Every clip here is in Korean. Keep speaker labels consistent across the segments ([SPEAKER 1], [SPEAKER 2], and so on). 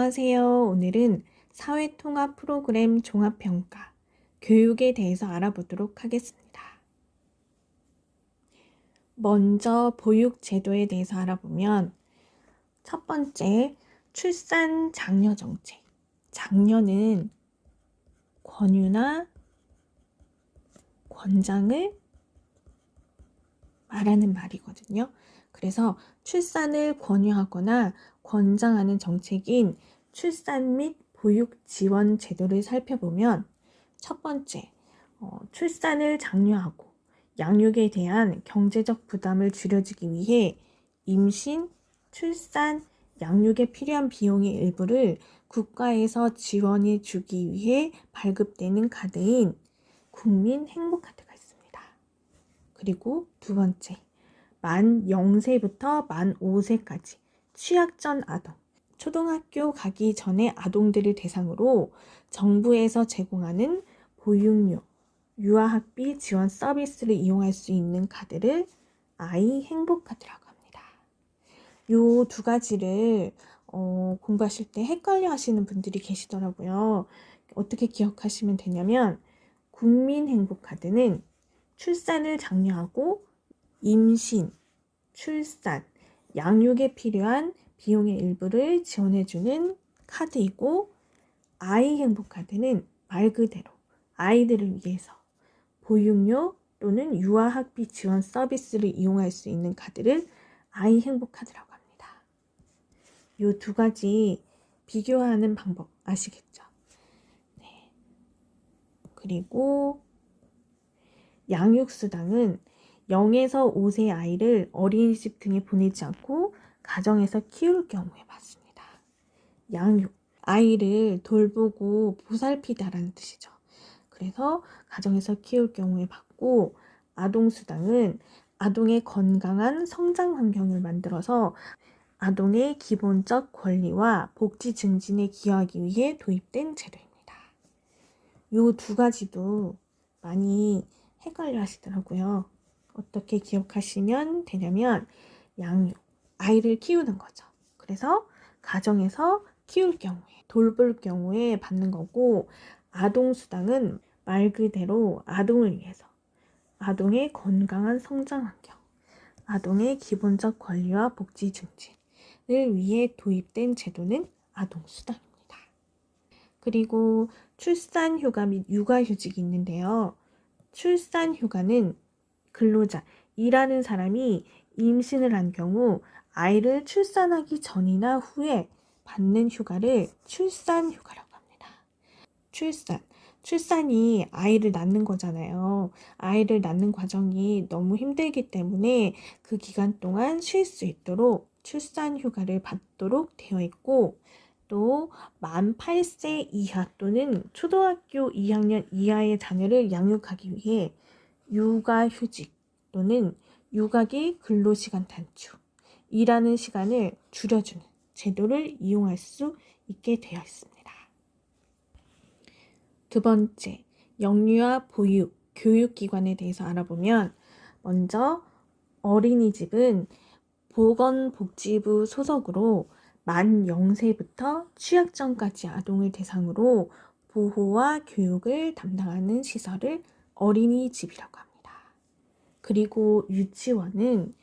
[SPEAKER 1] 안녕하세요. 오늘은 사회통합 프로그램 종합평가, 교육에 대해서 알아보도록 하겠습니다. 먼저 보육제도에 대해서 알아보면 첫 번째, 출산 장려 정책. 장려는 권유나 권장을 말하는 말이거든요. 그래서 출산을 권유하거나 권장하는 정책인 출산 및 보육 지원 제도를 살펴보면 첫 번째, 출산을 장려하고 양육에 대한 경제적 부담을 줄여주기 위해 임신, 출산, 양육에 필요한 비용의 일부를 국가에서 지원해 주기 위해 발급되는 카드인 국민 행복카드가 있습니다. 그리고 두 번째, 만 0세부터 만 5세까지 취약전 아동, 초등학교 가기 전에 아동들을 대상으로 정부에서 제공하는 보육료, 유아학비 지원 서비스를 이용할 수 있는 카드를 아이 행복카드라고 합니다. 이 두 가지를 공부하실 때 헷갈려 하시는 분들이 계시더라고요. 어떻게 기억하시면 되냐면 국민 행복카드는 출산을 장려하고 임신, 출산, 양육에 필요한 비용의 일부를 지원해주는 카드이고, 아이 행복카드는 말 그대로 아이들을 위해서 보육료 또는 유아학비 지원 서비스를 이용할 수 있는 카드를 아이 행복카드라고 합니다. 이 두 가지 비교하는 방법 아시겠죠? 네. 그리고 양육수당은 0에서 5세 아이를 어린이집 등에 보내지 않고 가정에서 키울 경우에 받습니다. 양육, 아이를 돌보고 보살피다라는 뜻이죠. 그래서 가정에서 키울 경우에 받고, 아동수당은 아동의 건강한 성장 환경을 만들어서 아동의 기본적 권리와 복지 증진에 기여하기 위해 도입된 제도입니다. 이 두 가지도 많이 헷갈려 하시더라고요. 어떻게 기억하시면 되냐면 양육, 아이를 키우는 거죠. 그래서 가정에서 키울 경우에, 돌볼 경우에 받는 거고, 아동수당은 말 그대로 아동을 위해서, 아동의 건강한 성장 환경, 아동의 기본적 권리와 복지 증진을 위해 도입된 제도는 아동수당입니다. 그리고 출산휴가 및 육아휴직이 있는데요. 출산휴가는 근로자, 일하는 사람이 임신을 한 경우 아이를 출산하기 전이나 후에 받는 휴가를 출산휴가라고 합니다. 출산이 아이를 낳는 거잖아요. 아이를 낳는 과정이 너무 힘들기 때문에 그 기간 동안 쉴 수 있도록 출산휴가를 받도록 되어 있고, 또 만 8세 이하 또는 초등학교 2학년 이하의 자녀를 양육하기 위해 육아휴직 또는 육아기 근로시간 단축, 일하는 시간을 줄여주는 제도를 이용할 수 있게 되어 있습니다. 두 번째, 영유아 보육, 교육기관에 대해서 알아보면 먼저 어린이집은 보건복지부 소속으로 만 0세부터 취약전까지 아동을 대상으로 보호와 교육을 담당하는 시설을 어린이집이라고 합니다. 그리고 유치원은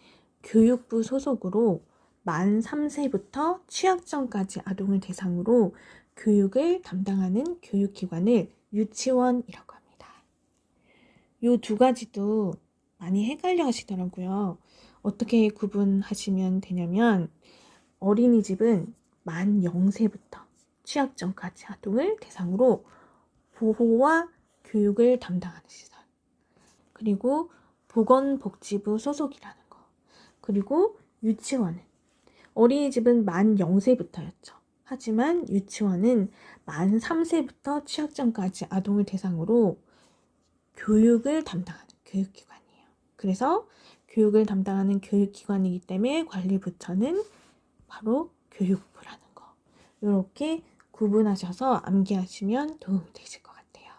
[SPEAKER 1] 교육부 소속으로 만 3세부터 취약전까지 아동을 대상으로 교육을 담당하는 교육기관을 유치원이라고 합니다. 이 두 가지도 많이 헷갈려 하시더라고요. 어떻게 구분하시면 되냐면 어린이집은 만 0세부터 취약전까지 아동을 대상으로 보호와 교육을 담당하는 시설, 그리고 보건복지부 소속이라는 거, 그리고 유치원은 어린이집은 만 0세부터였죠. 하지만 유치원은 만 3세부터 취약전까지 아동을 대상으로 교육을 담당하는 교육기관이에요. 그래서 교육을 담당하는 교육기관이기 때문에 관리부처는 바로 교육부라는 거. 이렇게 구분하셔서 암기하시면 도움이 되실 것 같아요.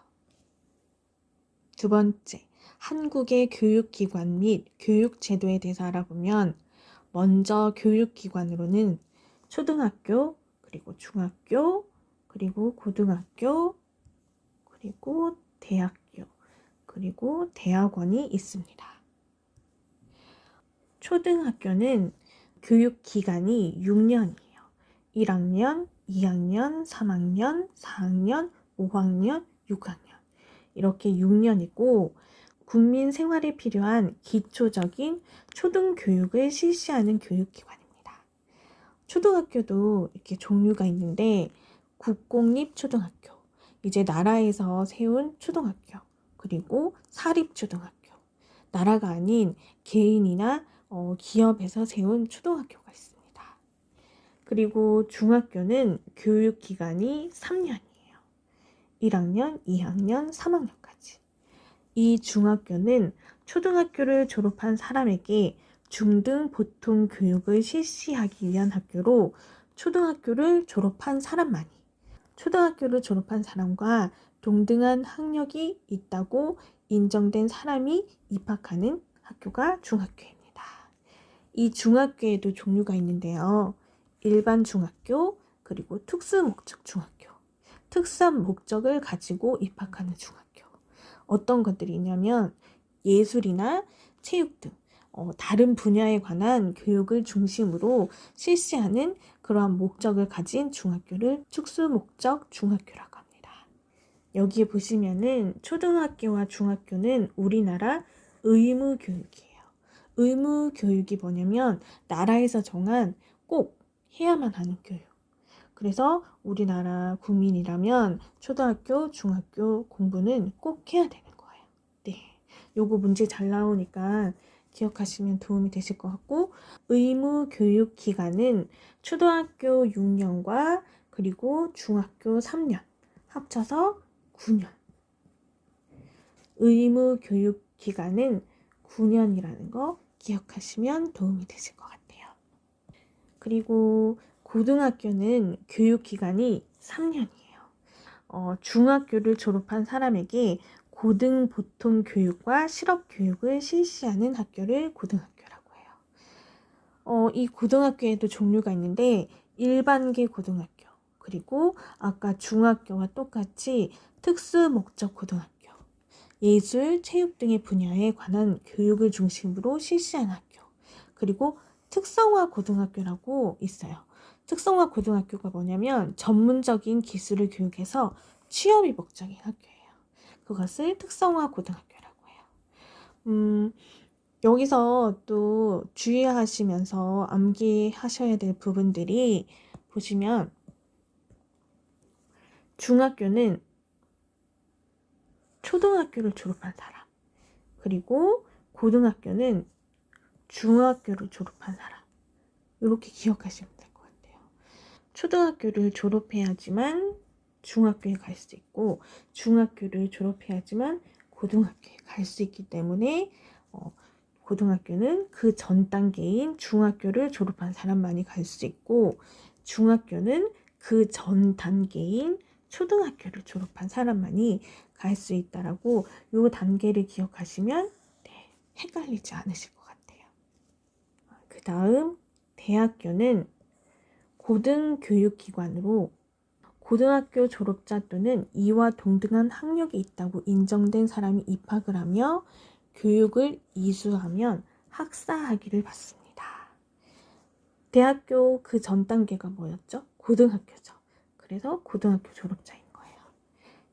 [SPEAKER 1] 두 번째, 한국의 교육기관 및 교육제도에 대해서 알아보면 먼저 교육기관으로는 초등학교, 그리고 중학교, 그리고 고등학교, 그리고 대학교, 그리고 대학원이 있습니다. 초등학교는 교육 기간이 6년이에요. 1학년, 2학년, 3학년, 4학년, 5학년, 6학년. 이렇게 6년이고 국민 생활에 필요한 기초적인 초등교육을 실시하는 교육기관입니다. 초등학교도 이렇게 종류가 있는데 국공립초등학교, 이제 나라에서 세운 초등학교, 그리고 사립초등학교, 나라가 아닌 개인이나 기업에서 세운 초등학교가 있습니다. 그리고 중학교는 교육기간이 3년이에요. 1학년, 2학년, 3학년까지. 이 중학교는 초등학교를 졸업한 사람에게 중등 보통 교육을 실시하기 위한 학교로 초등학교를 졸업한 사람만이, 초등학교를 졸업한 사람과 동등한 학력이 있다고 인정된 사람이 입학하는 학교가 중학교입니다. 이 중학교에도 종류가 있는데요. 일반 중학교, 그리고 특수목적 중학교. 특수한 목적을 가지고 입학하는 중학교. 어떤 것들이 있냐면 예술이나 체육 등 다른 분야에 관한 교육을 중심으로 실시하는 그러한 목적을 가진 중학교를 특수목적 중학교라고 합니다. 여기에 보시면은 초등학교와 중학교는 우리나라 의무교육이에요. 의무교육이 뭐냐면 나라에서 정한 꼭 해야만 하는 교육. 그래서 우리나라 국민이라면 초등학교, 중학교 공부는 꼭 해야 되는 거예요. 네, 요거 문제 잘 나오니까 기억하시면 도움이 되실 것 같고, 의무 교육 기간은 초등학교 6년과 그리고 중학교 3년 합쳐서 9년. 의무 교육 기간은 9년이라는 거 기억하시면 도움이 되실 것 같아요. 그리고 고등학교는 교육기간이 3년이에요. 중학교를 졸업한 사람에게 고등보통교육과 실업교육을 실시하는 학교를 고등학교라고 해요. 이 고등학교에도 종류가 있는데 일반계 고등학교, 그리고 아까 중학교와 똑같이 특수목적 고등학교, 예술, 체육 등의 분야에 관한 교육을 중심으로 실시하는 학교, 그리고 특성화 고등학교라고 있어요. 특성화 고등학교가 뭐냐면 전문적인 기술을 교육해서 취업이 목적인 학교예요. 그것을 특성화 고등학교라고 해요. 여기서 또 주의하시면서 암기하셔야 될 부분들이 보시면 중학교는 초등학교를 졸업한 사람, 그리고 고등학교는 중학교를 졸업한 사람, 이렇게 기억하시면 될 것 같아요. 초등학교를 졸업해야지만 중학교에 갈 수 있고 중학교를 졸업해야지만 고등학교에 갈 수 있기 때문에 고등학교는 그 전 단계인 중학교를 졸업한 사람만이 갈 수 있고 중학교는 그 전 단계인 초등학교를 졸업한 사람만이 갈 수 있다라고 요 단계를 기억하시면 헷갈리지 않으실 것 같아요. 그 다음 대학교는 고등교육기관으로 고등학교 졸업자 또는 이와 동등한 학력이 있다고 인정된 사람이 입학을 하며 교육을 이수하면 학사학위를 받습니다. 대학교 그 전 단계가 뭐였죠? 고등학교죠. 그래서 고등학교 졸업자인 거예요.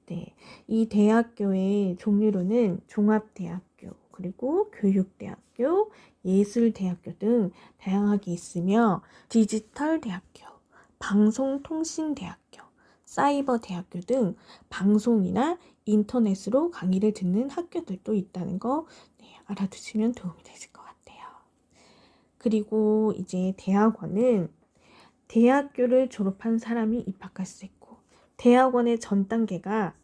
[SPEAKER 1] 네, 이 대학교의 종류로는 종합대학교, 그리고 교육대학교, 예술대학교 등 다양하게 있으며 디지털대학교, 방송통신대학교, 사이버대학교 등 방송이나 인터넷으로 강의를 듣는 학교들도 있다는 거 알아두시면 도움이 되실 것 같아요. 그리고 이제 대학원은 대학교를 졸업한 사람이 입학할 수 있고 대학원의 전 단계가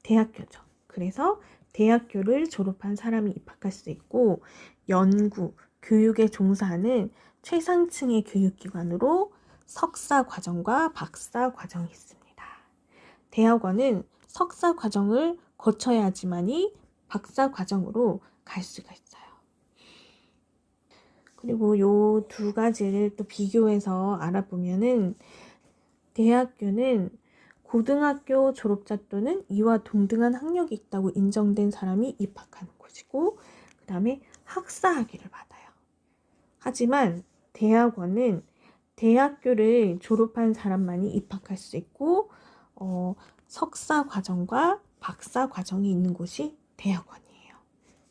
[SPEAKER 1] 대학교죠. 그래서 대학교를 졸업한 사람이 입학할 수 있고 연구, 교육에 종사하는 최상층의 교육기관으로 석사 과정과 박사 과정이 있습니다. 대학원은 석사 과정을 거쳐야지만이 박사 과정으로 갈 수가 있어요. 그리고 요 두 가지를 또 비교해서 알아보면은 대학교는 고등학교 졸업자 또는 이와 동등한 학력이 있다고 인정된 사람이 입학하는 곳이고, 그 다음에 학사학위를 받아요. 하지만 대학원은 대학교를 졸업한 사람만이 입학할 수 있고, 석사 과정과 박사 과정이 있는 곳이 대학원이에요.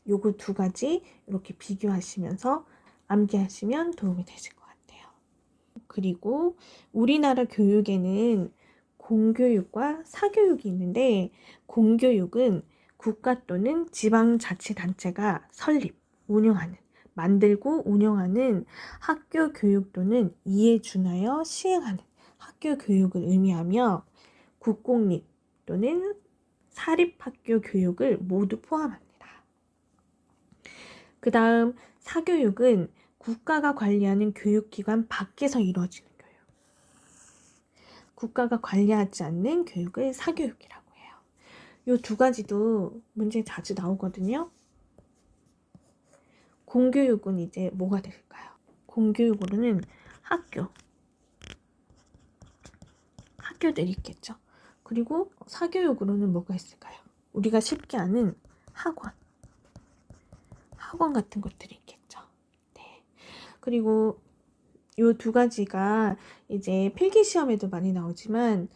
[SPEAKER 1] 요거 두 가지 이렇게 비교하시면서 암기하시면 도움이 되실 것 같아요. 그리고 우리나라 교육에는 공교육과 사교육이 있는데, 공교육은 국가 또는 지방자치단체가 설립, 운영하는, 만들고 운영하는 학교 교육 또는 이에 준하여 시행하는 학교 교육을 의미하며, 국공립 또는 사립학교 교육을 모두 포함합니다. 그 다음 사교육은 국가가 관리하는 교육기관 밖에서 이루어지는 교육. 국가가 관리하지 않는 교육을 사교육이라고 해요. 이 두 가지도 문제에 자주 나오거든요. 공교육은 이제 뭐가 될까요? 공교육으로는 학교들이 있겠죠. 그리고 사교육으로는 뭐가 있을까요? 우리가 쉽게 아는 학원 같은 것들이 있겠죠. 네. 그리고 요 두 가지가 이제 필기 시험에도 많이 나오지만,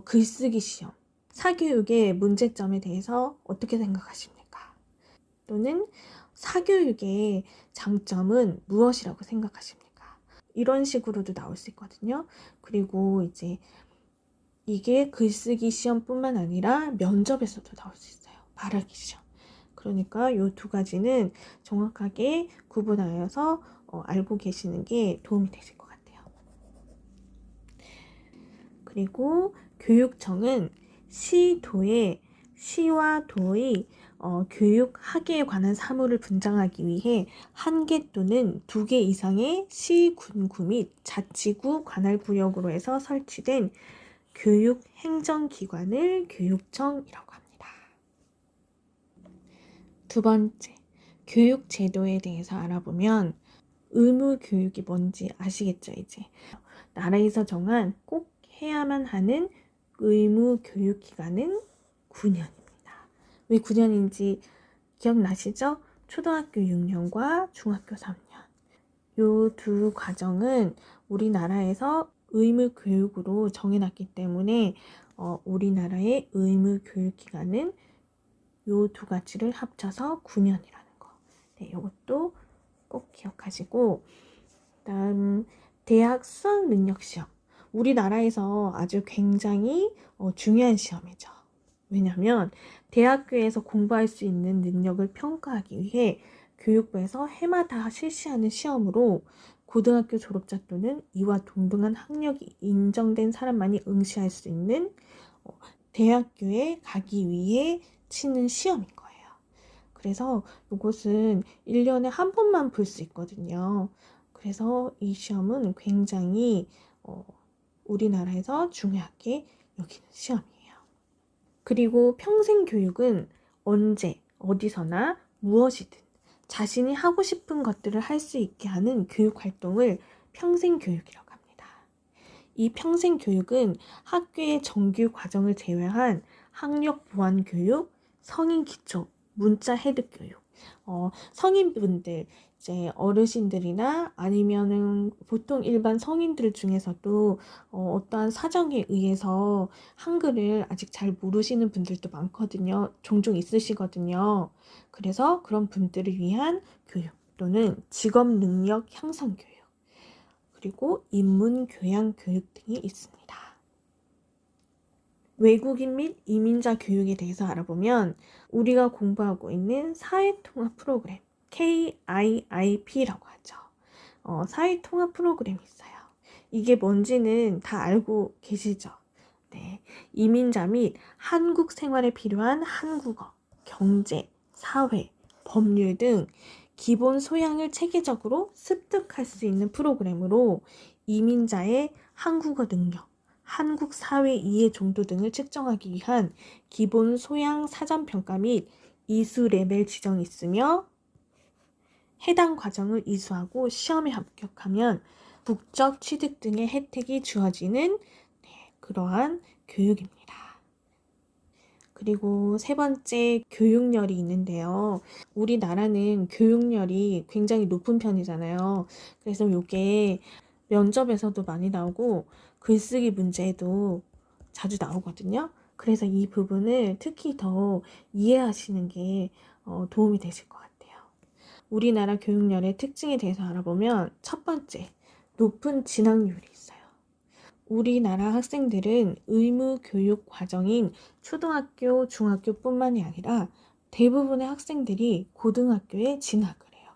[SPEAKER 1] 글쓰기 시험, 사교육의 문제점에 대해서 어떻게 생각하십니까? 또는 사교육의 장점은 무엇이라고 생각하십니까? 이런 식으로도 나올 수 있거든요. 그리고 이제 이게 글쓰기 시험뿐만 아니라 면접에서도 나올 수 있어요. 말하기 시험. 그러니까 이 두 가지는 정확하게 구분하여서 알고 계시는 게 도움이 되실 것 같아요. 그리고 교육청은 시와 도의 교육, 학예에 관한 사무를 분장하기 위해 1개 또는 2개 이상의 시, 군구 및 자치구 관할구역으로 해서 설치된 교육 행정기관을 교육청이라고 합니다. 두 번째, 교육 제도에 대해서 알아보면 의무교육이 뭔지 아시겠죠, 이제? 나라에서 정한 꼭 해야만 하는 의무교육기간은 9년입니다. 왜 9년인지 기억나시죠? 초등학교 6년과 중학교 3년. 요 두 과정은 우리나라에서 의무교육으로 정해놨기 때문에 우리나라의 의무교육기간은 요 두 가지를 합쳐서 9년이라는 거. 네, 이것도 꼭 기억하시고, 다음 대학 수학능력시험. 우리나라에서 아주 굉장히 중요한 시험이죠. 왜냐하면 대학교에서 공부할 수 있는 능력을 평가하기 위해 교육부에서 해마다 실시하는 시험으로 고등학교 졸업자 또는 이와 동등한 학력이 인정된 사람만이 응시할 수 있는 대학교에 가기 위해 치는 시험인 거예요. 그래서 이것은 1년에 한 번만 볼 수 있거든요. 그래서 이 시험은 굉장히 우리나라에서 중요하게 여기는 시험이에요. 그리고 평생교육은 언제, 어디서나 무엇이든 자신이 하고 싶은 것들을 할 수 있게 하는 교육활동을 평생교육이라고 합니다. 이 평생교육은 학교의 정규 과정을 제외한 학력 보완 교육, 성인 기초, 문자 해득 교육, 성인분들, 이제 어르신들이나 아니면은 보통 일반 성인들 중에서도 어떠한 사정에 의해서 한글을 아직 잘 모르시는 분들도 많거든요. 종종 있으시거든요. 그래서 그런 분들을 위한 교육 또는 직업 능력 향상 교육, 그리고 인문 교양 교육 등이 있습니다. 외국인 및 이민자 교육에 대해서 알아보면 우리가 공부하고 있는 사회통합 프로그램 KIIP라고 하죠. 사회통합 프로그램이 있어요. 이게 뭔지는 다 알고 계시죠? 네, 이민자 및 한국 생활에 필요한 한국어, 경제, 사회, 법률 등 기본 소양을 체계적으로 습득할 수 있는 프로그램으로 이민자의 한국어 능력, 한국 사회 이해 정도 등을 측정하기 위한 기본 소양 사전 평가 및 이수 레벨 지정이 있으며, 해당 과정을 이수하고 시험에 합격하면 국적 취득 등의 혜택이 주어지는 그러한 교육입니다. 그리고 세 번째 교육열이 있는데요. 우리나라는 교육열이 굉장히 높은 편이잖아요. 그래서 이게 면접에서도 많이 나오고 글쓰기 문제에도 자주 나오거든요. 그래서 이 부분을 특히 더 이해하시는 게 도움이 되실 것 같아요. 우리나라 교육열의 특징에 대해서 알아보면 첫 번째, 높은 진학률이 있어요. 우리나라 학생들은 의무 교육 과정인 초등학교, 중학교뿐만이 아니라 대부분의 학생들이 고등학교에 진학을 해요.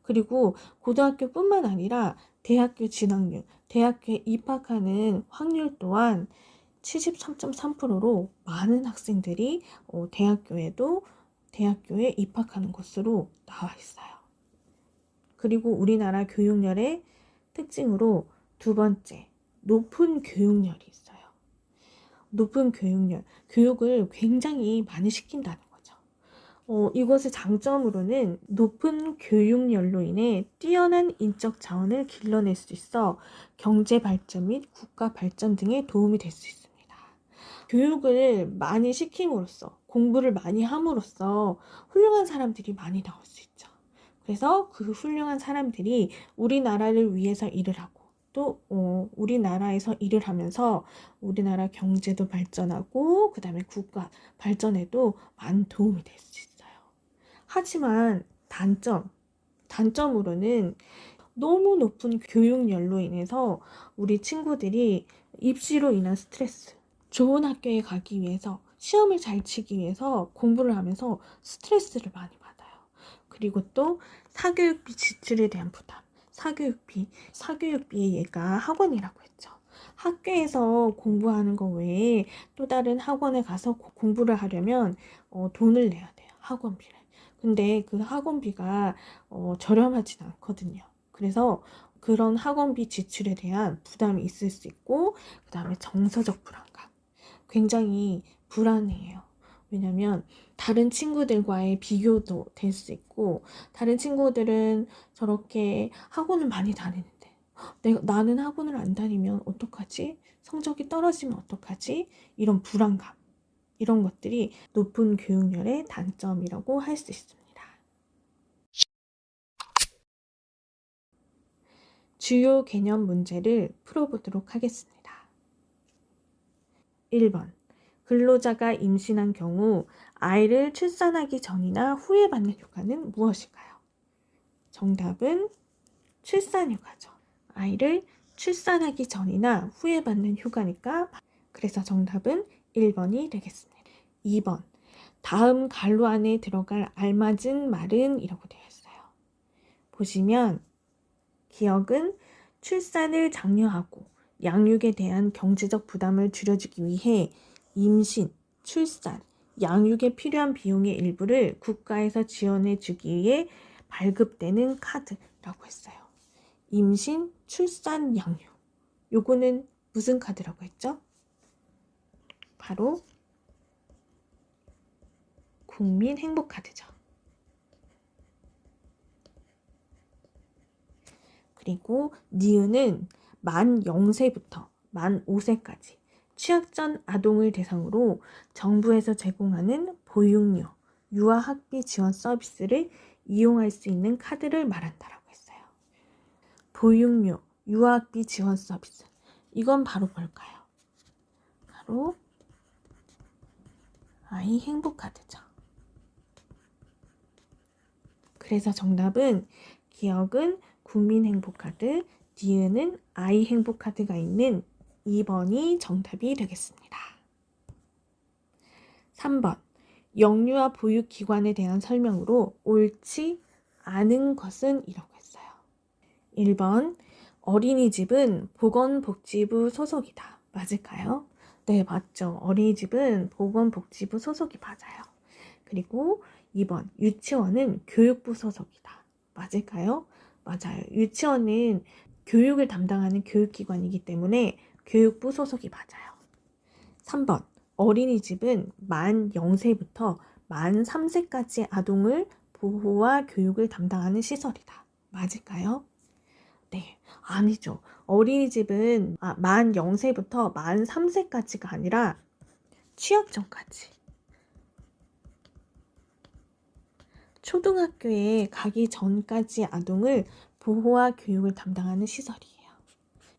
[SPEAKER 1] 그리고 고등학교뿐만 아니라 대학교 진학률, 대학교에 입학하는 확률 또한 73.3%로 많은 학생들이 대학교에 입학하는 것으로 나와 있어요. 그리고 우리나라 교육열의 특징으로 두 번째, 높은 교육열이 있어요. 높은 교육열, 교육을 굉장히 많이 시킨다는 거죠. 이것의 장점으로는 높은 교육열로 인해 뛰어난 인적 자원을 길러낼 수 있어 경제 발전 및 국가 발전 등에 도움이 될 수 있습니다. 교육을 많이 시킴으로써, 공부를 많이 함으로써 훌륭한 사람들이 많이 나올 수 있죠. 그래서 그 훌륭한 사람들이 우리나라를 위해서 일을 하고 또 우리나라에서 일을 하면서 우리나라 경제도 발전하고 그 다음에 국가 발전에도 많은 도움이 될 수 있어요. 하지만 단점으로는 너무 높은 교육열로 인해서 우리 친구들이 입시로 인한 스트레스, 좋은 학교에 가기 위해서 시험을 잘 치기 위해서 공부를 하면서 스트레스를 많이 받아요. 그리고 또 사교육비 지출에 대한 부담, 사교육비의 얘가 학원이라고 했죠. 학교에서 공부하는 거 외에 또 다른 학원에 가서 공부를 하려면 돈을 내야 돼요. 학원비를. 근데 그 학원비가 저렴하진 않거든요. 그래서 그런 학원비 지출에 대한 부담이 있을 수 있고 그 다음에 정서적 불안감. 굉장히 불안해요. 왜냐면 다른 친구들과의 비교도 될 수 있고 다른 친구들은 저렇게 학원을 많이 다니는데 나는 학원을 안 다니면 어떡하지? 성적이 떨어지면 어떡하지? 이런 불안감, 이런 것들이 높은 교육열의 단점이라고 할 수 있습니다. 주요 개념 문제를 풀어보도록 하겠습니다. 1번. 근로자가 임신한 경우 아이를 출산하기 전이나 후에 받는 휴가는 무엇일까요? 정답은 출산휴가죠. 아이를 출산하기 전이나 후에 받는 휴가니까 그래서 정답은 1번이 되겠습니다. 2번. 다음 갈로 안에 들어갈 알맞은 말은 이라고 되어 있어요. 보시면 기억은 출산을 장려하고 양육에 대한 경제적 부담을 줄여주기 위해 임신, 출산, 양육에 필요한 비용의 일부를 국가에서 지원해 주기 위해 발급되는 카드라고 했어요. 임신, 출산, 양육. 요거는 무슨 카드라고 했죠? 바로 국민행복카드죠. 그리고 니은은 만 0세부터 만 5세까지 취약전 아동을 대상으로 정부에서 제공하는 보육료, 유아학비 지원 서비스를 이용할 수 있는 카드를 말한다라고 했어요. 보육료, 유아학비 지원 서비스. 이건 바로 뭘까요? 바로 아이 행복카드죠. 그래서 정답은 기억은 국민행복카드, 니은은 아이 행복카드가 있는 2번이 정답이 되겠습니다. 3번. 영유아 보육기관에 대한 설명으로 옳지 않은 것은 이라고 했어요. 1번. 어린이집은 보건복지부 소속이다. 맞을까요? 네, 맞죠. 어린이집은 보건복지부 소속이 맞아요. 그리고 2번. 유치원은 교육부 소속이다. 맞을까요? 맞아요. 유치원은 교육을 담당하는 교육기관이기 때문에 교육부 소속이 맞아요. 3번. 어린이집은 만 0세부터 만 3세까지 아동을 보호와 교육을 담당하는 시설이다. 맞을까요? 네, 아니죠. 어린이집은 만 0세부터 만 3세까지가 아니라 취학 전까지. 초등학교에 가기 전까지 아동을 보호와 교육을 담당하는 시설이에요.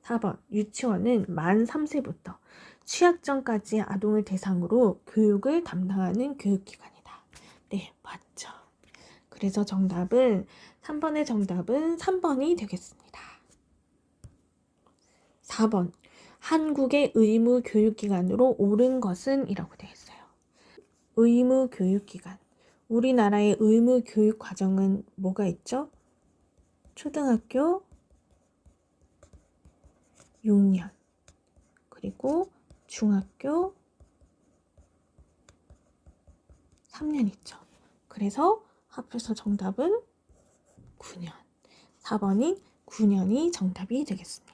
[SPEAKER 1] 4번, 유치원은 만 3세부터 취학 전까지 아동을 대상으로 교육을 담당하는 교육기관이다. 네, 맞죠. 그래서 3번의 정답은 3번이 되겠습니다. 4번, 한국의 의무 교육기관으로 옳은 것은 이라고 되어 있어요. 의무 교육기관. 우리나라의 의무 교육 과정은 뭐가 있죠? 초등학교 6년, 그리고 중학교 3년 있죠. 그래서 합해서 정답은 9년. 4번이 9년이 정답이 되겠습니다.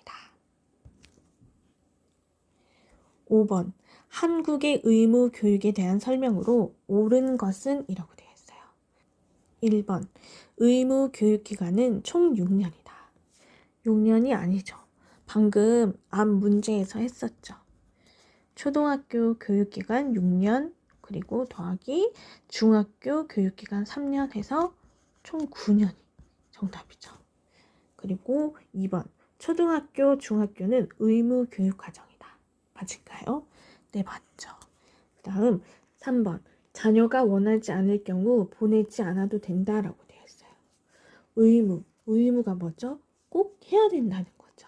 [SPEAKER 1] 5번, 한국의 의무 교육에 대한 설명으로 옳은 것은 이라고 되어 있어요. 1번, 의무 교육기간은 총 6년이다. 6년이 아니죠. 방금 앞 문제에서 했었죠. 초등학교 교육기간 6년, 그리고 더하기 중학교 교육기간 3년 해서 총 9년이 정답이죠. 그리고 2번, 초등학교, 중학교는 의무 교육 과정이다. 맞을까요? 네, 맞죠. 그 다음 3번, 자녀가 원하지 않을 경우 보내지 않아도 된다라고 되어 있어요. 의무가 뭐죠? 꼭 해야 된다는 거죠.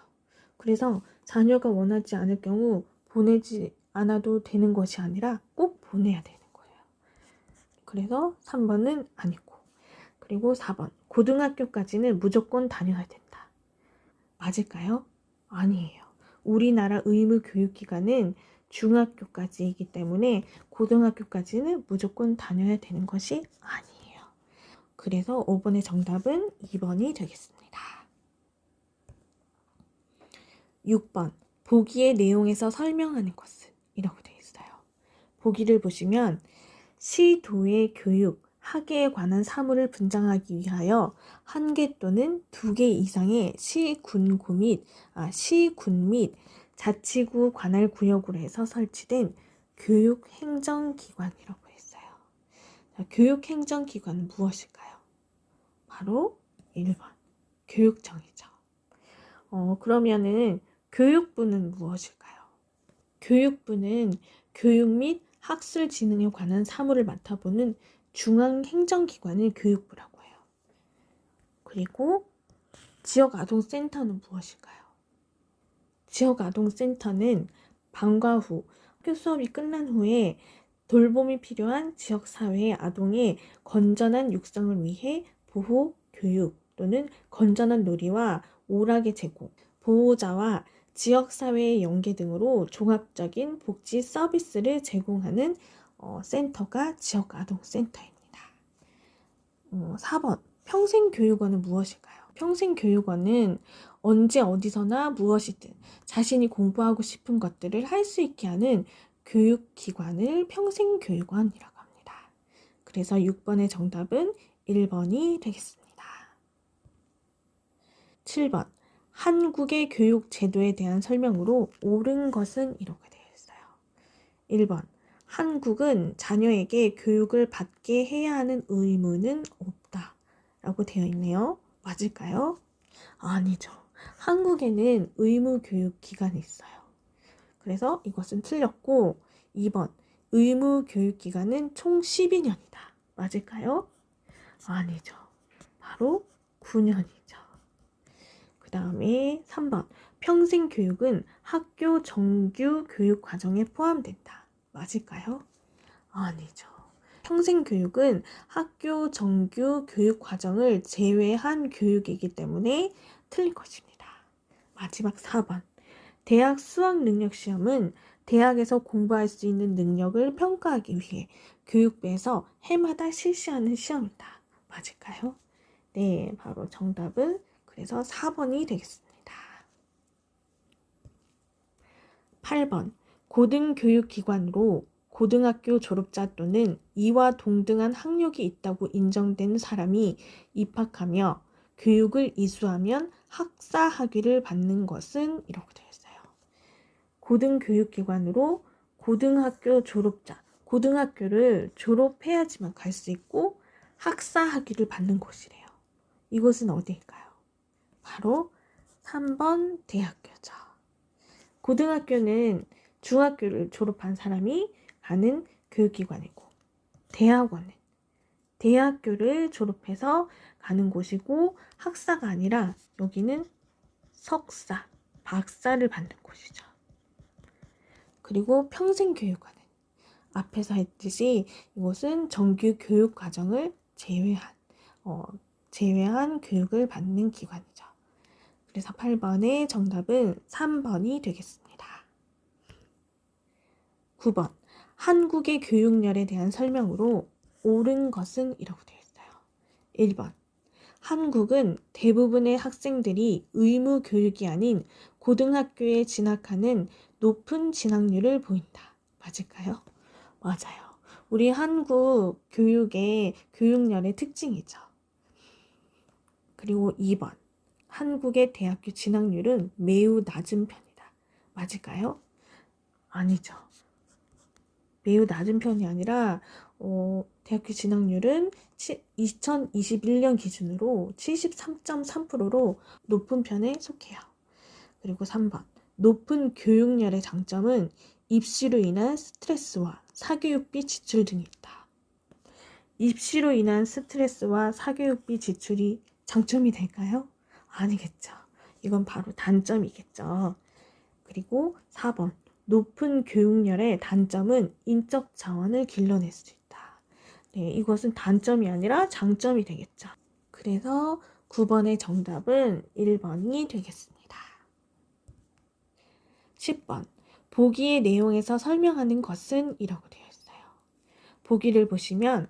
[SPEAKER 1] 그래서 자녀가 원하지 않을 경우 보내지 않아도 되는 것이 아니라 꼭 보내야 되는 거예요. 그래서 3번은 아니고, 그리고 4번, 고등학교까지는 무조건 다녀야 된다. 맞을까요? 아니에요. 우리나라 의무 교육기간은 중학교까지이기 때문에 고등학교까지는 무조건 다녀야 되는 것이 아니에요. 그래서 5번의 정답은 2번이 되겠습니다. 6번, 보기의 내용에서 설명하는 것은 이라고 되어 있어요. 보기를 보시면 시도의 교육, 학예에 관한 사물을 분장하기 위하여 1개 또는 2개 이상의 시군 및 자치구 관할 구역으로 해서 설치된 교육행정기관이라고 했어요. 자, 교육행정기관은 무엇일까요? 바로 1번, 교육청이죠. 그러면은 교육부는 무엇일까요? 교육부는 교육 및 학술 진흥에 관한 사무를 맡아보는 중앙행정기관을 교육부라고 해요. 그리고 지역아동센터는 무엇일까요? 지역아동센터는 방과 후 학교 수업이 끝난 후에 돌봄이 필요한 지역사회의 아동의 건전한 육성을 위해 보호, 교육 또는 건전한 놀이와 오락의 제공, 보호자와 지역사회의 연계 등으로 종합적인 복지 서비스를 제공하는 센터가 지역아동센터입니다. 4번, 평생교육원은 무엇일까요? 평생교육원은 언제 어디서나 무엇이든 자신이 공부하고 싶은 것들을 할 수 있게 하는 교육기관을 평생교육원이라고 합니다. 그래서 6번의 정답은 1번이 되겠습니다. 7번, 한국의 교육 제도에 대한 설명으로 옳은 것은 이렇게 되어 있어요. 1번, 한국은 자녀에게 교육을 받게 해야 하는 의무는 없다 라고 되어 있네요. 맞을까요? 아니죠. 한국에는 의무교육기관이 있어요. 그래서 이것은 틀렸고, 2번, 의무교육기간은 총 12년이다. 맞을까요? 아니죠. 바로 9년이죠. 그 다음에 3번, 평생교육은 학교 정규 교육 과정에 포함된다. 맞을까요? 아니죠. 평생교육은 학교 정규 교육 과정을 제외한 교육이기 때문에 틀린 것입니다. 마지막 4번, 대학 수학능력시험은 대학에서 공부할 수 있는 능력을 평가하기 위해 교육부에서 해마다 실시하는 시험이다. 맞을까요? 네, 바로 정답은 그래서 4번이 되겠습니다. 8번, 고등교육기관으로 고등학교 졸업자 또는 이와 동등한 학력이 있다고 인정된 사람이 입학하며 교육을 이수하면 학사 학위를 받는 것은 이라고 되어 있어요. 고등교육기관으로 고등학교 졸업자, 고등학교를 졸업해야지만 갈 수 있고 학사 학위를 받는 곳이래요. 이곳은 어디일까요? 바로 3번 대학교죠. 고등학교는 중학교를 졸업한 사람이 가는 교육기관이고, 대학원은 대학교를 졸업해서 가는 곳이고, 학사가 아니라 여기는 석사, 박사를 받는 곳이죠. 그리고 평생교육원은 앞에서 했듯이 이곳은 정규 교육 과정을 제외한 교육을 받는 기관이죠. 그래서 8번의 정답은 3번이 되겠습니다. 9번. 한국의 교육열에 대한 설명으로 옳은 것은 이라고 되어 있어요. 1번. 한국은 대부분의 학생들이 의무 교육이 아닌 고등학교에 진학하는 높은 진학률을 보인다. 맞을까요? 맞아요. 우리 한국 교육의 교육열의 특징이죠. 그리고 2번. 한국의 대학교 진학률은 매우 낮은 편이다. 맞을까요? 아니죠. 매우 낮은 편이 아니라 대학교 진학률은 2021년 기준으로 73.3%로 높은 편에 속해요. 그리고 3번. 높은 교육열의 장점은 입시로 인한 스트레스와 사교육비 지출 등이 있다. 입시로 인한 스트레스와 사교육비 지출이 장점이 될까요? 아니겠죠. 이건 바로 단점이겠죠. 그리고 4번. 높은 교육열의 단점은 인적 자원을 길러낼 수 있다. 네, 이것은 단점이 아니라 장점이 되겠죠. 그래서 9번의 정답은 1번이 되겠습니다. 10번. 보기의 내용에서 설명하는 것은 이라고 되어 있어요. 보기를 보시면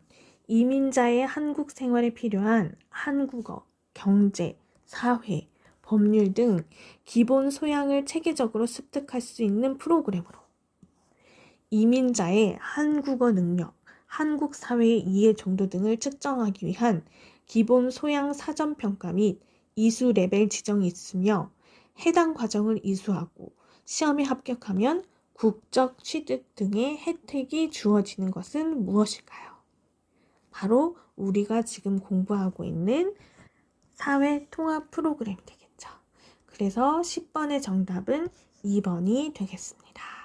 [SPEAKER 1] 이민자의 한국 생활에 필요한 한국어, 경제, 사회, 법률 등 기본 소양을 체계적으로 습득할 수 있는 프로그램으로 이민자의 한국어 능력, 한국 사회의 이해 정도 등을 측정하기 위한 기본 소양 사전 평가 및 이수 레벨 지정이 있으며 해당 과정을 이수하고 시험에 합격하면 국적 취득 등의 혜택이 주어지는 것은 무엇일까요? 바로 우리가 지금 공부하고 있는 사회 통합 프로그램이 되겠죠. 그래서 10번의 정답은 2번이 되겠습니다.